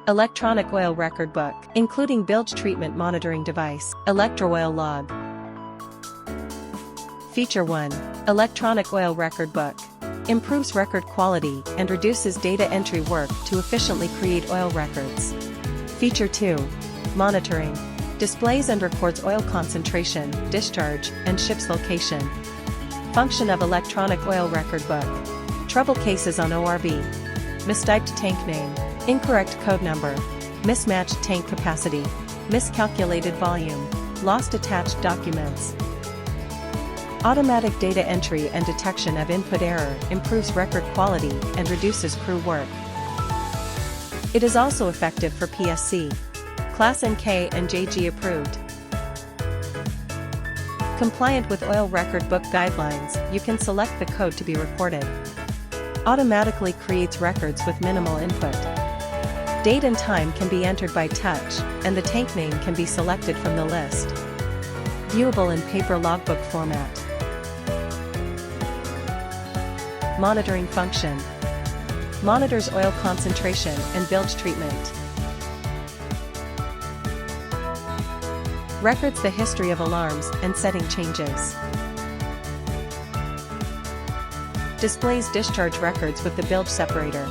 Electronic oil record book, including bilge treatment monitoring device, Electro-Oil log. Feature 1. Electronic oil record book. Improves record quality and reduces data entry work to efficiently create oil records. Feature 2. Monitoring. Displays and records oil concentration, discharge, and ship's location. Function of electronic oil record book. Trouble cases on ORB. Mistyped tank name, incorrect code number, mismatched tank capacity, miscalculated volume, lost attached documents. Automatic data entry and detection of input error improves record quality and reduces crew work. It is also effective for PSC. Class NK and JG approved. Compliant with oil record book guidelines, you can select the code to be recorded. Automatically creates records with minimal input. Date and time can be entered by touch, and the tank name can be selected from the list. Viewable in paper logbook format. Monitoring function. Monitors oil concentration and bilge treatment. Records the history of alarms and setting changes. Displays discharge records with the bilge separator.